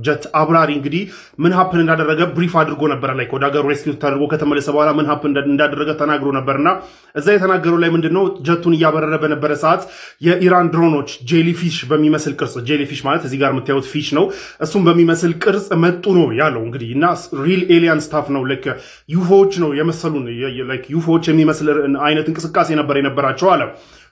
ጀት አብራሪ እንግዲህ ምን ሀፕን እንዳደረገ ብሪፍ አድርጎ ነበረ ላይ ሀገሩ ሬስኪው ተደርጎ ከተመለሰ በኋላ ምን ሀፕን እንዳደረገ ተናግሮ ነበርና እዛ የተናገረው ላይ ምንድነው ጀቱን እያበረረ በነበረ ሰዓት የኢራን ድሮኖች ጄሊፊሽ በሚመስል ቅርጽ፣ ጄሊፊሽ ማለት እዚህ ጋር የምታዩት ፊሽ ነው፣ እሱም በሚመስል ቅርጽ መጡ ነው ያለው። እንግዲህ እና ሪል ኤሊያን ስታፍ ነው ላይክ ዩፎዎች ነው የመሰሉን ላይክ ዩፎዎች የሚመስል አይነት እንቅስቃሴ ነበር የነበራቸው አለ።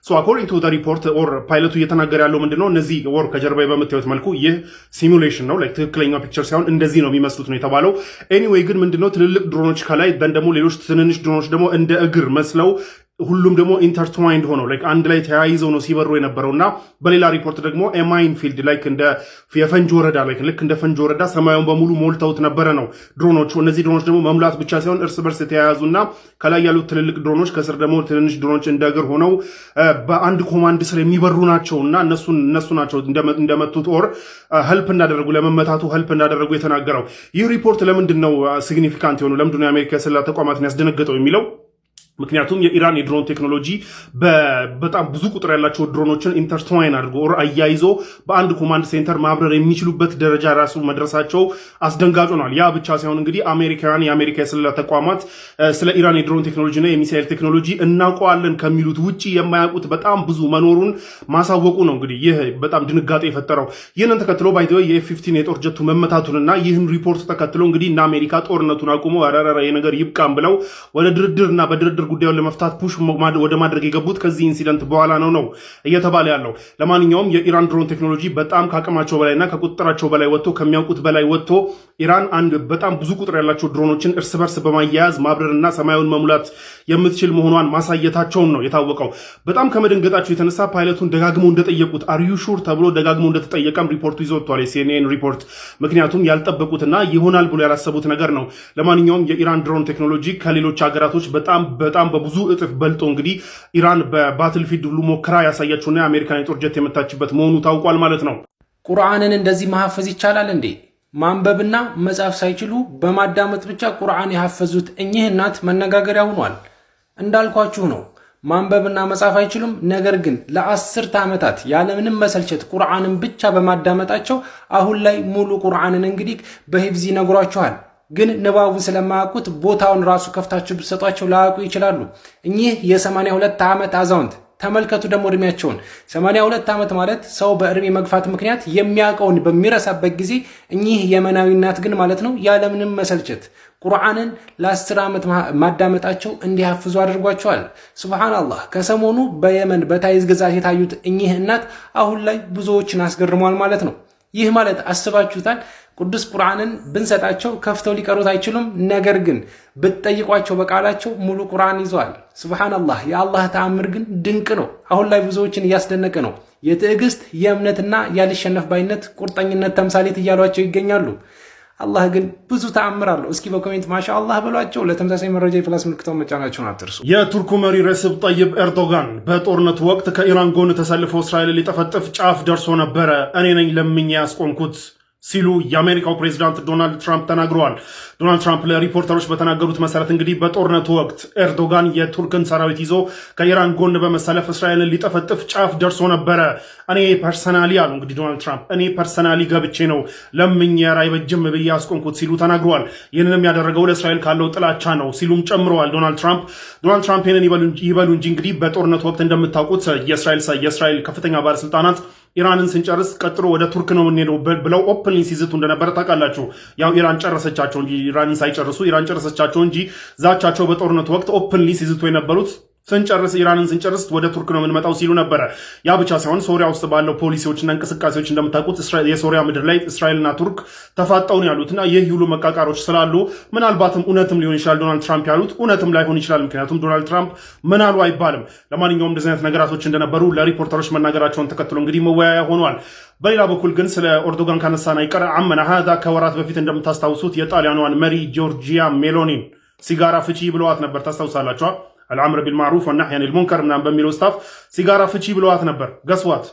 So according to the report or ፓይለቱ እየተናገረ ያለው ምንድነው እነዚህ ወር ከጀርባ በመታየት መልኩ ይህ ሲሙሌሽን ነው ላይክ ትክክለኛው ፒክቸር ሳይሆን እንደዚህ ነው የሚመስሉት ነው የተባለው። ኤኒዌይ ግን ምንድነው ትልልቅ ድሮኖች ከላይ ደግሞ ሌሎች ትንንሽ ድሮኖች ደግሞ እንደ እግር መስለው ሁሉም ደግሞ ኢንተርትዋይንድ ሆነው ላይክ አንድ ላይ ተያይዘው ነው ሲበሩ የነበረውና በሌላ ሪፖርት ደግሞ ኤማይን ፊልድ ላይክ እንደ የፈንጅ ወረዳ ላይክ ልክ እንደ ፈንጅ ወረዳ ሰማዩን በሙሉ ሞልተውት ነበረ ነው ድሮኖቹ። እነዚህ ድሮኖች ደግሞ መሙላት ብቻ ሳይሆን እርስ በርስ የተያያዙና ከላይ ያሉት ትልልቅ ድሮኖች ከስር ደግሞ ትንንሽ ድሮኖች እንደ እግር ሆነው በአንድ ኮማንድ ስር የሚበሩ ናቸውና እነሱ ናቸው እንደመቱት ኦር ሄልፕ እንዳደረጉ ለመመታቱ ሄልፕ እንዳደረጉ የተናገረው። ይህ ሪፖርት ለምንድን ነው ሲግኒፊካንት የሆነው ለምንድን ነው የአሜሪካ የስለላ ተቋማትን ያስደነገጠው የሚለው ምክንያቱም የኢራን የድሮን ቴክኖሎጂ በጣም ብዙ ቁጥር ያላቸው ድሮኖችን ኢንተርትዋይን አድርጎ አያይዞ በአንድ ኮማንድ ሴንተር ማብረር የሚችሉበት ደረጃ ራሱ መድረሳቸው አስደንጋጭ ሆኗል። ያ ብቻ ሳይሆን እንግዲህ የአሜሪካ የስለላ ተቋማት ስለ ኢራን የድሮን ቴክኖሎጂና የሚሳኤል ቴክኖሎጂ እናውቀዋለን ከሚሉት ውጪ የማያውቁት በጣም ብዙ መኖሩን ማሳወቁ ነው እንግዲህ ይህ በጣም ድንጋጤ የፈጠረው። ይህንን ተከትሎ ባይተው የኤፍ-15 የጦር ጀቱ መመታቱንና ይህን ሪፖርት ተከትሎ እንግዲህ እና አሜሪካ ጦርነቱን አቁመው አራራራ የነገር ይብቃም ብለው ወደ ድርድርና በድርድር ጉዳዩን ለመፍታት ፑሽ ወደ ማድረግ የገቡት ከዚህ ኢንሲደንት በኋላ ነው እየተባለ ያለው። ለማንኛውም የኢራን ድሮን ቴክኖሎጂ በጣም ከአቅማቸው በላይና ከቁጥጥራቸው በላይ ወጥቶ ከሚያውቁት በላይ ወጥቶ ኢራን አንድ በጣም ብዙ ቁጥር ያላቸው ድሮኖችን እርስ በርስ በማያያዝ ማብረርና ሰማዩን መሙላት የምትችል መሆኗን ማሳየታቸውን ነው የታወቀው። በጣም ከመደንገጣቸው የተነሳ ፓይለቱን ደጋግመው እንደጠየቁት አርዩ ሹር ተብሎ ደጋግመው እንደተጠየቀም ሪፖርቱ ይዞ ወጥቷል፣ የሲኤንኤን ሪፖርት። ምክንያቱም ያልጠበቁትና ይሆናል ብሎ ያላሰቡት ነገር ነው። ለማንኛውም የኢራን ድሮን ቴክኖሎጂ ከሌሎች ሀገራቶች በጣም በብዙ እጥፍ በልጦ እንግዲህ ኢራን በባትልፊልድ ሁሉ ሞክራ ያሳያቸውና የአሜሪካን የጦር ጀት የመታችበት መሆኑ ታውቋል ማለት ነው። ቁርአንን እንደዚህ ማሐፈዝ ይቻላል እንዴ? ማንበብና መጻፍ ሳይችሉ በማዳመጥ ብቻ ቁርአን ያሐፈዙት እኚህ እናት መነጋገሪያ ሆኗል። እንዳልኳችሁ ነው፣ ማንበብና መጻፍ አይችሉም። ነገር ግን ለ10 ዓመታት ያለምንም መሰልቸት ቁርአንን ብቻ በማዳመጣቸው አሁን ላይ ሙሉ ቁርአንን እንግዲህ በሂፍዝ ይነግሯችኋል። ግን ንባቡን ስለማያውቁት ቦታውን ራሱ ከፍታችሁ ብትሰጧቸው ላያውቁ ይችላሉ። እኚህ የ82 ዓመት አዛውንት ተመልከቱ ደግሞ እድሜያቸውን። 82 ዓመት ማለት ሰው በእድሜ መግፋት ምክንያት የሚያውቀውን በሚረሳበት ጊዜ እኚህ የመናዊ እናት ግን ማለት ነው ያለምንም መሰልቸት ቁርአንን ለ10 ዓመት ማዳመጣቸው እንዲያፍዙ አድርጓቸዋል። ሱብሃንአላህ። ከሰሞኑ በየመን በታይዝ ግዛት የታዩት እኚህ እናት አሁን ላይ ብዙዎችን አስገርሟል ማለት ነው። ይህ ማለት አስባችሁታል? ቅዱስ ቁርአንን ብንሰጣቸው ከፍተው ሊቀሩት አይችሉም። ነገር ግን ብትጠይቋቸው በቃላቸው ሙሉ ቁርአን ይዘዋል። ሱብሃንአላህ። የአላህ ተአምር ግን ድንቅ ነው። አሁን ላይ ብዙዎችን እያስደነቀ ነው። የትዕግስት የእምነትና ያልሸነፍ ባይነት ቁርጠኝነት ተምሳሌት እያሏቸው ይገኛሉ። አላህ ግን ብዙ ተአምር አለው። እስኪ በኮሜንት ማሻአላህ በሏቸው። ለተመሳሳይ መረጃ የፕላስ ምልክቱን መጫናችሁን አትርሱ። የቱርኩ መሪ ረሲፕ ጠይብ ኤርዶጋን በጦርነቱ ወቅት ከኢራን ጎን ተሰልፎ እስራኤልን ሊጠፈጥፍ ጫፍ ደርሶ ነበረ፣ እኔ ነኝ ለምኜ ያስቆምኩት ሲሉ የአሜሪካው ፕሬዚዳንት ዶናልድ ትራምፕ ተናግረዋል። ዶናልድ ትራምፕ ለሪፖርተሮች በተናገሩት መሰረት እንግዲህ በጦርነቱ ወቅት ኤርዶጋን የቱርክን ሰራዊት ይዞ ከኢራን ጎን በመሰለፍ እስራኤልን ሊጠፈጥፍ ጫፍ ደርሶ ነበረ። እኔ ፐርሰናሊ አሉ እንግዲህ ዶናልድ ትራምፕ እኔ ፐርሰናሊ ገብቼ ነው ለምኜ አይበጅም ብዬ ያስቆምኩት ሲሉ ተናግረዋል። ይህንንም ያደረገው ለእስራኤል ካለው ጥላቻ ነው ሲሉም ጨምረዋል። ዶናልድ ትራምፕ ይህንን ይበሉ እንጂ እንግዲህ በጦርነቱ ወቅት እንደምታውቁት የእስራኤል ከፍተኛ ባለስልጣናት ኢራንን ስንጨርስ ቀጥሎ ወደ ቱርክ ነው የምንሄደው ብለው ኦፕንሊ ሲዝቱ እንደነበረ ታውቃላችሁ። ያው ኢራን ጨረሰቻቸው እንጂ ኢራንን ሳይጨርሱ ኢራን ጨረሰቻቸው እንጂ ዛቻቸው በጦርነቱ ወቅት ኦፕንሊ ሲዝቱ የነበሩት ኢራንን ስንጨርስ ወደ ቱርክ ነው የምንመጣው ሲሉ ነበረ። ያ ብቻ ሳይሆን ሶሪያ ውስጥ ባለው ፖሊሲዎችና እንቅስቃሴዎች እንደምታውቁት የሶሪያ ምድር ላይ እስራኤልና ቱርክ ተፋጠውን ያሉትና ይህ ሁሉ መቃቃሮች ስላሉ ምናልባትም እውነትም ሊሆን ይችላል ዶናልድ ትራምፕ ያሉት እውነትም ላይሆን ይችላል። ምክንያቱም ዶናልድ ትራምፕ ምን አሉ አይባልም። ለማንኛውም እንደዚህ አይነት ነገራቶች እንደነበሩ ለሪፖርተሮች መናገራቸውን ተከትሎ እንግዲህ መወያያ ሆኗል። በሌላ በኩል ግን ስለ ኤርዶጋን ካነሳን አይቀር አመና ሀዳ ከወራት በፊት እንደምታስታውሱት የጣሊያኗን መሪ ጆርጂያ ሜሎኒን ሲጋራ ፍቺ ብለዋት ነበር። ታስታውሳላችኋል? አልአምር ቢልማዕሩፍ ወነህይ አኒል ሙንከር ምናምን በሚለው ስታፍ ሲጋራ ፍቺ ብለዋት ነበር። ገስዋት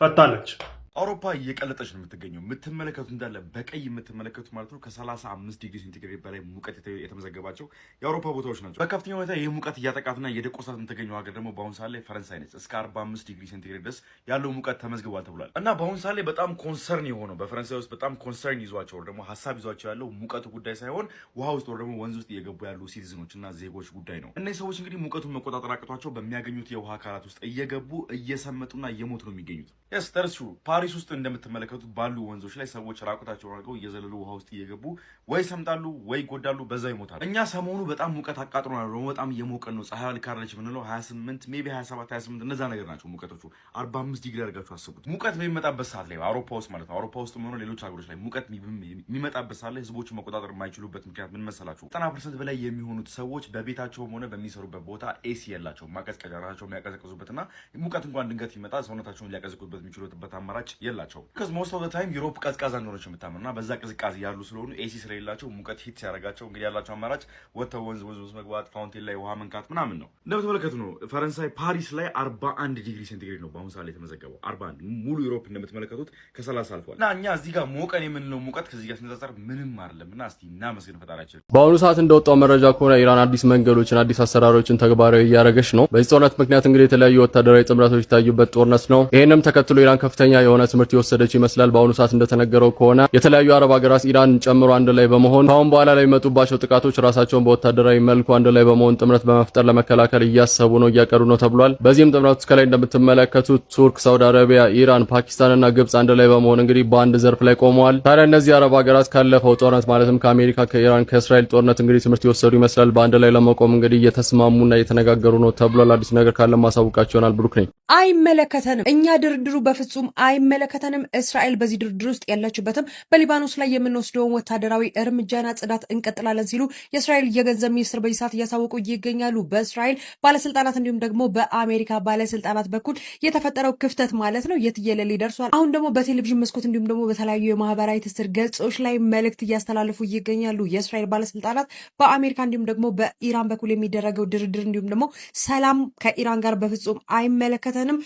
ፈታለች። አውሮፓ እየቀለጠች ነው የምትገኘው። የምትመለከቱ እንዳለ በቀይ የምትመለከቱ ማለት ነው ከ35 ዲግሪ ሴንቲግሬድ በላይ ሙቀት የተመዘገባቸው የአውሮፓ ቦታዎች ናቸው። በከፍተኛ ሁኔታ ይህ ሙቀት እያጠቃትና እየደቆሳት የምትገኘው ሀገር ደግሞ በአሁኑ ሰዓት ላይ ፈረንሳይ ነች። እስከ 45 ዲግሪ ሴንቲግሬድ ድረስ ያለው ሙቀት ተመዝግቧል ተብሏል። እና በአሁኑ ሰዓት ላይ በጣም ኮንሰርን የሆነው በፈረንሳይ ውስጥ በጣም ኮንሰርን ይዟቸው ደግሞ ሀሳብ ይዟቸው ያለው ሙቀቱ ጉዳይ ሳይሆን ውሃ ውስጥ ወር ደግሞ ወንዝ ውስጥ እየገቡ ያሉ ሲቲዝኖች እና ዜጎች ጉዳይ ነው። እነዚህ ሰዎች እንግዲህ ሙቀቱን መቆጣጠር አቅቷቸው በሚያገኙት የውሃ አካላት ውስጥ እየገቡ እየሰመጡና እየሞቱ ነው የሚገኙት። ስ ተርሱ ፓሪስ ውስጥ እንደምትመለከቱት ባሉ ወንዞች ላይ ሰዎች ራቁታቸውን አድርገው እየዘለሉ ውሃ ውስጥ እየገቡ ወይ ሰምጣሉ ወይ ይጎዳሉ፣ በዛ ይሞታሉ። እኛ ሰሞኑ በጣም ሙቀት አቃጥሮናል፣ በጣም እየሞቀን ነው። ፀሐይ ልካለች የምንለው 28 ሜቢ 27 28 እነዛ ነገር ናቸው ሙቀቶቹ። 45 ዲግሪ አድርጋችሁ አስቡት። ሙቀት በሚመጣበት ሰዓት ላይ አውሮፓ ውስጥ ማለት ነው አውሮፓ ውስጥ ሆኖ ሌሎች ሀገሮች ላይ ሙቀት የሚመጣበት ሰዓት ላይ ህዝቦችን መቆጣጠር የማይችሉበት ምክንያት ምን መሰላችሁ? 90% በላይ የሚሆኑት ሰዎች በቤታቸውም ሆነ በሚሰሩበት ቦታ ኤሲ የላቸው፣ ማቀዝቀዣ ራሳቸው የሚያቀዘቅዙበትና ሙቀት እንኳን ድንገት ይመጣ ሰውነታቸውን ሊያቀዘቅዙበት የሚችሉበት አማራጭ የላቸው። ሞስት ኦፍ ዘ ታይም ዩሮፕ ቀዝቃዛ እንደሆነች የምታምኑና በዛ ቅዝቃዜ ያሉ ስለሆኑ ኤሲ ስለሌላቸው ሙቀት ሂት ሲያደርጋቸው እንግዲህ ያላቸው አማራጭ ወጥተው ወንዝ ውስጥ መግባት፣ ፋውንቴን ላይ ውሃ መንካት ምናምን ነው። እንደምትመለከቱ ነው ፈረንሳይ ፓሪስ ላይ 41 ዲግሪ ሴንቲግሬድ ነው በአሁኑ ሰዓት ላይ የተመዘገበው። 41 ሙሉ ዩሮፕ እንደምትመለከቱት ከ30 አልፏል። እና እኛ እዚህ ጋር ሞቀን የምንለው ሙቀት ከዚህ ጋር ሲነጻጸር ምንም አይደለም። እና እስቲ እናመስግን ፈጣሪያችን። በአሁኑ ሰዓት እንደወጣው መረጃ ከሆነ ኢራን አዲስ መንገዶችን አዲስ አሰራሮችን ተግባራዊ እያደረገች ነው። በዚህ ጦርነት ምክንያት እንግዲህ የተለያዩ ወታደራዊ ጥምረቶች የታዩበት ጦርነት ነው። ይህንም ተከትሎ ኢራን ከፍተኛ የሆነ ትምህርት የወሰደች ይመስላል። በአሁኑ ሰዓት እንደተነገረው ከሆነ የተለያዩ አረብ ሀገራት ኢራን ጨምሮ አንድ ላይ በመሆን ካሁን በኋላ ላይ የሚመጡባቸው ጥቃቶች ራሳቸውን በወታደራዊ መልኩ አንድ ላይ በመሆን ጥምረት በመፍጠር ለመከላከል እያሰቡ ነው፣ እያቀዱ ነው ተብሏል። በዚህም ጥምረት ውስጥ ከላይ እንደምትመለከቱት ቱርክ፣ ሳውዲ አረቢያ፣ ኢራን፣ ፓኪስታንና ግብጽ አንድ ላይ በመሆን እንግዲህ በአንድ ዘርፍ ላይ ቆመዋል። ታዲያ እነዚህ አረብ ሀገራት ካለፈው ጦርነት ማለትም ከአሜሪካ፣ ከኢራን፣ ከእስራኤል ጦርነት እንግዲህ ትምህርት የወሰዱ ይመስላል። በአንድ ላይ ለመቆም እንግዲህ እየተስማሙና እየተነጋገሩ ነው ተብሏል። አዲስ ነገር ካለ ማሳውቃችሁ ይሆናል። ብሩክ ነኝ። አይመለከተንም። እኛ ድርድሩ በፍጹም አይመለከተንም። እስራኤል በዚህ ድርድር ውስጥ ያለችበትም በሊባኖስ ላይ የምንወስደውን ወታደራዊ እርምጃና ጽዳት እንቀጥላለን ሲሉ የእስራኤል የገንዘብ ሚኒስትር በዚህ ሰዓት እያሳወቁ ይገኛሉ። በእስራኤል ባለስልጣናት እንዲሁም ደግሞ በአሜሪካ ባለስልጣናት በኩል የተፈጠረው ክፍተት ማለት ነው የትየለሌ ደርሷል። አሁን ደግሞ በቴሌቪዥን መስኮት እንዲሁም ደግሞ በተለያዩ የማህበራዊ ትስስር ገጾች ላይ መልእክት እያስተላለፉ ይገኛሉ። የእስራኤል ባለስልጣናት በአሜሪካ እንዲሁም ደግሞ በኢራን በኩል የሚደረገው ድርድር እንዲሁም ደግሞ ሰላም ከኢራን ጋር በፍጹም አይመለከተንም፣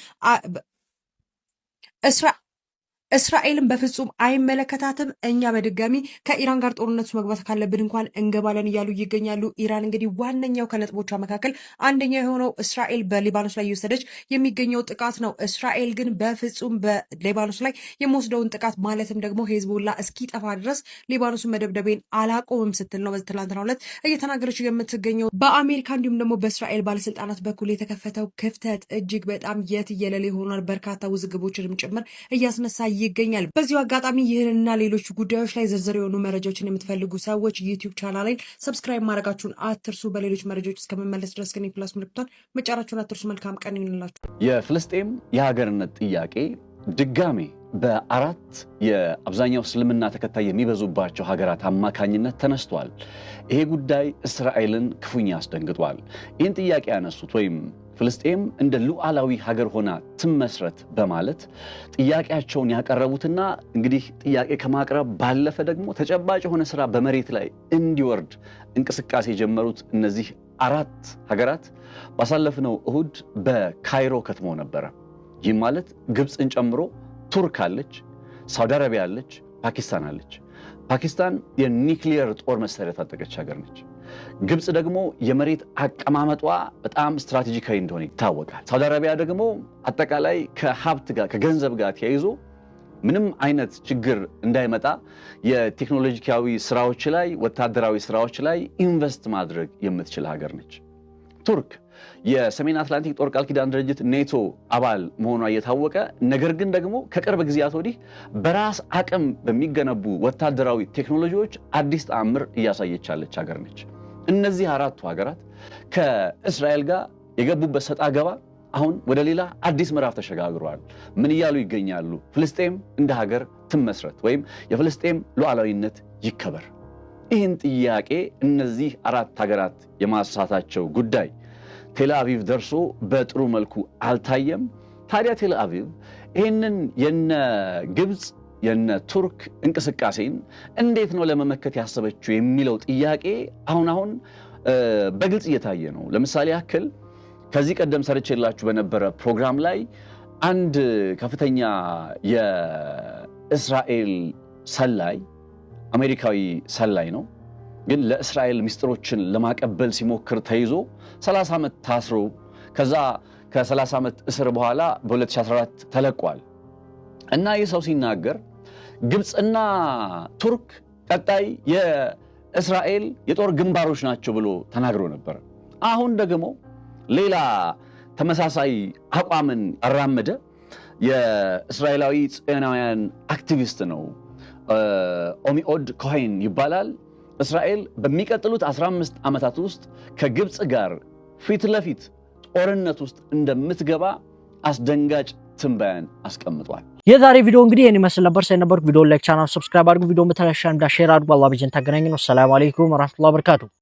እስራኤልን በፍጹም አይመለከታትም። እኛ በድጋሚ ከኢራን ጋር ጦርነት መግባት ካለብን እንኳን እንገባለን እያሉ ይገኛሉ። ኢራን እንግዲህ ዋነኛው ከነጥቦቿ መካከል አንደኛው የሆነው እስራኤል በሊባኖስ ላይ እየወሰደች የሚገኘው ጥቃት ነው። እስራኤል ግን በፍጹም በሊባኖስ ላይ የምወስደውን ጥቃት ማለትም ደግሞ ሄዝቦላ እስኪጠፋ ድረስ ሊባኖስን መደብደቤን አላቆምም ስትል ነው በትላንትናው ዕለት እየተናገረች የምትገኘው። በአሜሪካ እንዲሁም ደግሞ በእስራኤል ባለስልጣናት በኩል የተከፈተው ክፍተት እጅግ በጣም የትየለሌ ሆኗል። በርካታ ውዝግቦችንም ጭምር እያስነሳ ይገኛል። በዚሁ አጋጣሚ ይህንና ሌሎች ጉዳዮች ላይ ዝርዝር የሆኑ መረጃዎችን የምትፈልጉ ሰዎች ዩቲዩብ ቻናሌን ሰብስክራይብ ማድረጋችሁን አትርሱ። በሌሎች መረጃዎች እስከመመለስ ድረስ ግን ፕላስ ምልክቷን መጫናችሁን አትርሱ። መልካም ቀን ይሁንላችሁ። የፍልስጤም የሀገርነት ጥያቄ ድጋሜ በአራት የአብዛኛው እስልምና ተከታይ የሚበዙባቸው ሀገራት አማካኝነት ተነስቷል። ይሄ ጉዳይ እስራኤልን ክፉኛ አስደንግጧል። ይህን ጥያቄ ያነሱት ወይም ፍልስጤም እንደ ሉዓላዊ ሀገር ሆና ትመስረት በማለት ጥያቄያቸውን ያቀረቡትና እንግዲህ ጥያቄ ከማቅረብ ባለፈ ደግሞ ተጨባጭ የሆነ ስራ በመሬት ላይ እንዲወርድ እንቅስቃሴ የጀመሩት እነዚህ አራት ሀገራት ባሳለፍነው እሁድ በካይሮ ከትመው ነበረ። ይህም ማለት ግብፅን ጨምሮ ቱርክ አለች፣ ሳውዲ አረቢያ አለች፣ ፓኪስታን አለች። ፓኪስታን የኒክሊየር ጦር መሳሪያ የታጠቀች ሀገር ነች። ግብፅ ደግሞ የመሬት አቀማመጧ በጣም ስትራቴጂካዊ እንደሆነ ይታወቃል። ሳውዲ አረቢያ ደግሞ አጠቃላይ ከሀብት ጋር ከገንዘብ ጋር ተያይዞ ምንም አይነት ችግር እንዳይመጣ የቴክኖሎጂካዊ ስራዎች ላይ ወታደራዊ ስራዎች ላይ ኢንቨስት ማድረግ የምትችል ሀገር ነች። ቱርክ የሰሜን አትላንቲክ ጦር ቃል ኪዳን ድርጅት ኔቶ አባል መሆኗ እየታወቀ ነገር ግን ደግሞ ከቅርብ ጊዜያት ወዲህ በራስ አቅም በሚገነቡ ወታደራዊ ቴክኖሎጂዎች አዲስ ተአምር እያሳየች ያለች ሀገር ነች። እነዚህ አራቱ ሀገራት ከእስራኤል ጋር የገቡበት ሰጣ ገባ አሁን ወደ ሌላ አዲስ ምዕራፍ ተሸጋግረዋል። ምን እያሉ ይገኛሉ? ፍልስጤም እንደ ሀገር ትመስረት ወይም የፍልስጤም ሉዓላዊነት ይከበር። ይህን ጥያቄ እነዚህ አራት ሀገራት የማሳታቸው ጉዳይ ቴል አቪቭ ደርሶ በጥሩ መልኩ አልታየም። ታዲያ ቴል አቪቭ ይህንን የነ ግብፅ የነ ቱርክ እንቅስቃሴን እንዴት ነው ለመመከት ያሰበችው የሚለው ጥያቄ አሁን በግልጽ እየታየ ነው። ለምሳሌ ያክል ከዚህ ቀደም ሰርቼላችሁ በነበረ ፕሮግራም ላይ አንድ ከፍተኛ የእስራኤል ሰላይ አሜሪካዊ ሰላይ ነው፣ ግን ለእስራኤል ሚስጥሮችን ለማቀበል ሲሞክር ተይዞ 30 ዓመት ታስሮ ከዛ ከ30 ዓመት እስር በኋላ በ2014 ተለቋል። እና ይህ ሰው ሲናገር ግብፅና ቱርክ ቀጣይ የእስራኤል የጦር ግንባሮች ናቸው ብሎ ተናግሮ ነበር። አሁን ደግሞ ሌላ ተመሳሳይ አቋምን አራመደ። የእስራኤላዊ ጽዮናውያን አክቲቪስት ነው፣ ኦሚኦድ ኮሄን ይባላል። እስራኤል በሚቀጥሉት 15 ዓመታት ውስጥ ከግብፅ ጋር ፊት ለፊት ጦርነት ውስጥ እንደምትገባ አስደንጋጭ ትንበያን አስቀምጧል። የዛሬ ቪዲዮ እንግዲህ እኔ መስል ነበር። ሳይነበርኩ ቪዲዮ ላይክ፣ ቻናል ሰብስክራይብ አድርጉ። ቪዲዮ መተላሻ እንዳ ሼር አድርጉ። አላህ በጀን ታገናኝ ነው። ሰላም አለይኩም ወራህመቱላሂ ወበረካቱ።